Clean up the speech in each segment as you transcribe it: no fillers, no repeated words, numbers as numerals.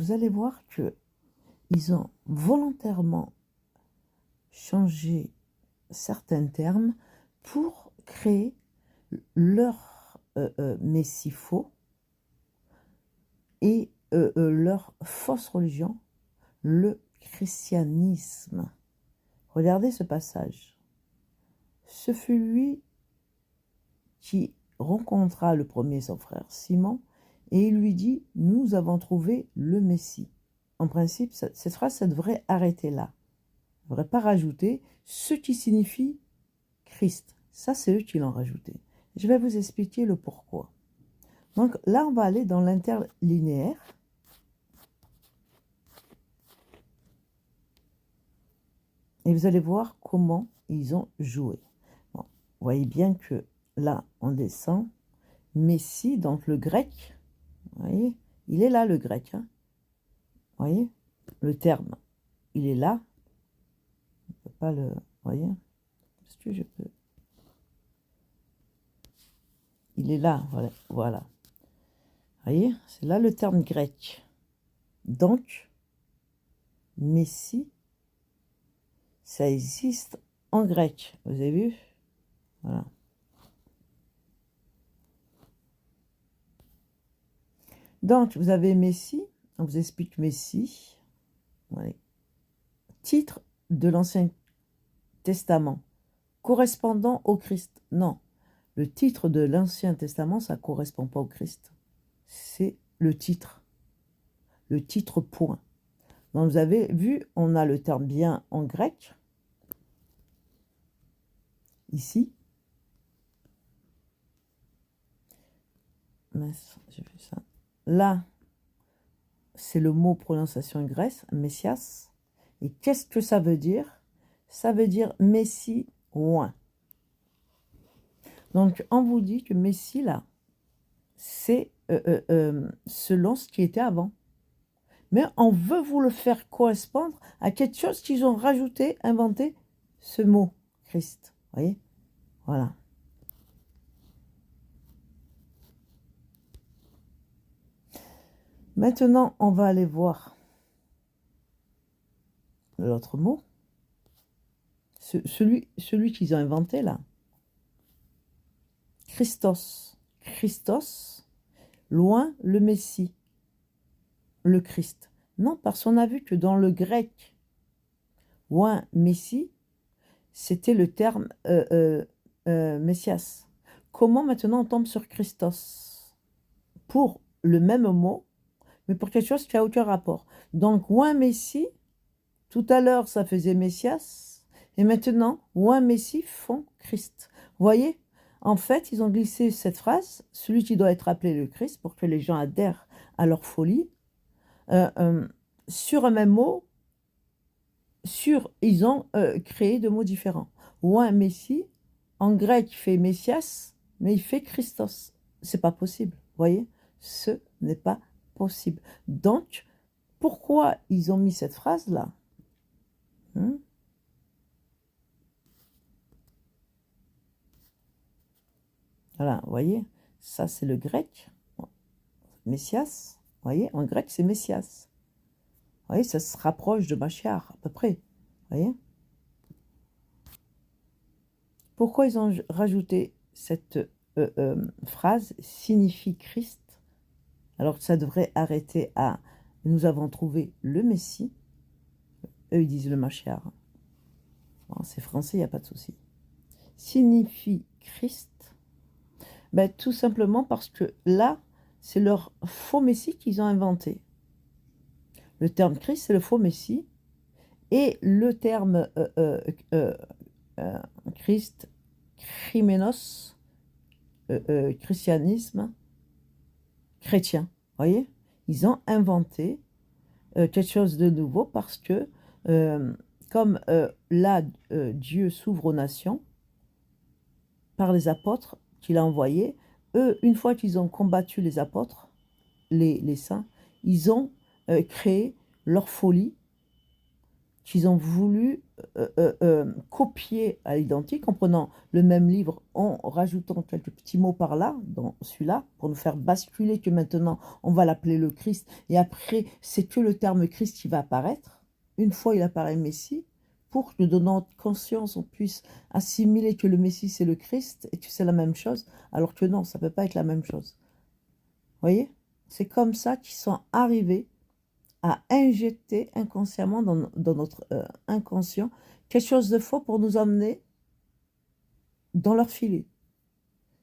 vous allez voir que ils ont volontairement changé certains termes pour créer leur messie faux et leur fausse religion, le christianisme. Regardez ce passage. Ce fut lui qui rencontra le premier son frère Simon et il lui dit « Nous avons trouvé le Messie ». En principe, cette phrase, ça devrait arrêter là. On ne devrait pas rajouter ce qui signifie Christ. Ça, c'est eux qui l'ont rajouté. Je vais vous expliquer le pourquoi. Donc là, on va aller dans l'interlinéaire. Et vous allez voir comment ils ont joué. Bon, vous voyez bien que là, on descend. Messie, donc le grec, vous voyez, il est là le grec. Hein. Vous voyez, le terme, il est là. On ne peut pas le... Vous voyez, est-ce que je peux... Il est là, voilà. Voilà. Vous voyez, c'est là le terme grec. Donc, Messie, ça existe en grec. Vous avez vu? Voilà. Donc, vous avez Messie. On vous explique Messie. Voilà. Titre de l'Ancien Testament. Correspondant au Christ. Non. Le titre de l'Ancien Testament, ça ne correspond pas au Christ. C'est le titre. Le titre point. Donc, vous avez vu, on a le terme bien en grec. Ici. Mince, j'ai vu ça. Là, c'est le mot prononciation grecque, Messias. Et qu'est-ce que ça veut dire? Ça veut dire Messie oint. Donc, on vous dit que Messie, là, c'est selon ce qui était avant. Mais on veut vous le faire correspondre à quelque chose qu'ils ont rajouté, inventé, ce mot, Christ. Vous voyez? Voilà. Maintenant, on va aller voir l'autre mot. Celui qu'ils ont inventé, là. Christos. Christos, loin le Messie, le Christ. Non, parce qu'on a vu que dans le grec, loin Messie, c'était le terme Messias. Comment maintenant on tombe sur Christos? Pour le même mot, mais pour quelque chose qui n'a aucun rapport. Donc, loin Messie, tout à l'heure ça faisait Messias, et maintenant, loin Messie font Christ. Vous voyez? En fait, ils ont glissé cette phrase, celui qui doit être appelé le Christ, pour que les gens adhèrent à leur folie, sur un même mot, ils ont créé deux mots différents. Ou un Messie, en grec, il fait Messias, mais il fait Christos. C'est pas possible, vous voyez? Ce n'est pas possible. Donc, pourquoi ils ont mis cette phrase-là? Voilà, vous voyez, ça c'est le grec, Messias, vous voyez, en grec c'est Messias. Vous voyez, ça se rapproche de Machiar, à peu près, vous voyez. Pourquoi ils ont rajouté cette phrase « signifie Christ » alors que ça devrait arrêter à « nous avons trouvé le Messie ». Eux, ils disent le Machiar. Bon, c'est français, il n'y a pas de souci. Signifie Christ. Ben, tout simplement parce que là, c'est leur faux messie qu'ils ont inventé. Le terme Christ, c'est le faux messie. Et le terme Christ, Chrisménos, christianisme, chrétien. Vous voyez? Ils ont inventé quelque chose de nouveau parce que, comme là, Dieu s'ouvre aux nations par les apôtres, qu'il a envoyé, eux, une fois qu'ils ont combattu les apôtres, les saints, ils ont créé leur folie qu'ils ont voulu copier à l'identique en prenant le même livre, en rajoutant quelques petits mots par là, dans celui-là, pour nous faire basculer que maintenant on va l'appeler le Christ, et après c'est que le terme Christ qui va apparaître, une fois il apparaît Messie, pour que de notre conscience on puisse assimiler que le Messie c'est le Christ, et que c'est la même chose, alors que non, ça ne peut pas être la même chose. Vous voyez? C'est comme ça qu'ils sont arrivés à injecter inconsciemment dans notre inconscient quelque chose de faux pour nous emmener dans leur filet.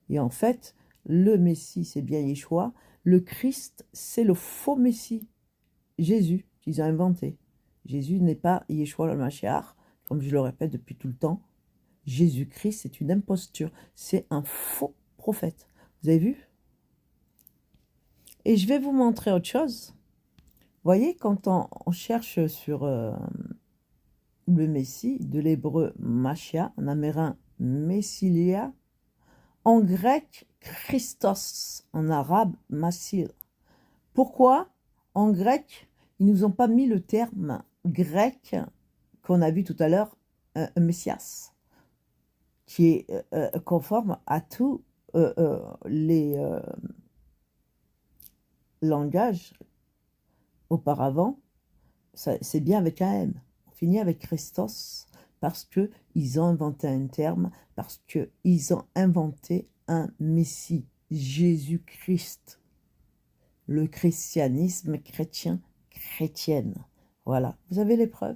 Et en fait, le Messie, c'est bien Yeshua. Le Christ, c'est le faux Messie, Jésus, qu'ils ont inventé. Jésus n'est pas Yeshua le Mashiach, comme je le répète depuis tout le temps. Jésus-Christ, c'est une imposture. C'est un faux prophète. Vous avez vu? Et je vais vous montrer autre chose. Vous voyez, quand on cherche sur le Messie, de l'hébreu Machia, en amérin Messilia, en grec Christos, en arabe Massil. Pourquoi en grec, ils ne nous ont pas mis le terme grec qu'on a vu tout à l'heure, Messias, qui est conforme à tous les langages auparavant, c'est bien avec un M. On finit avec Christos parce qu'ils ont inventé un terme, parce qu'ils ont inventé un Messie, Jésus-Christ. Le christianisme chrétien, chrétienne. Voilà, vous avez les preuves.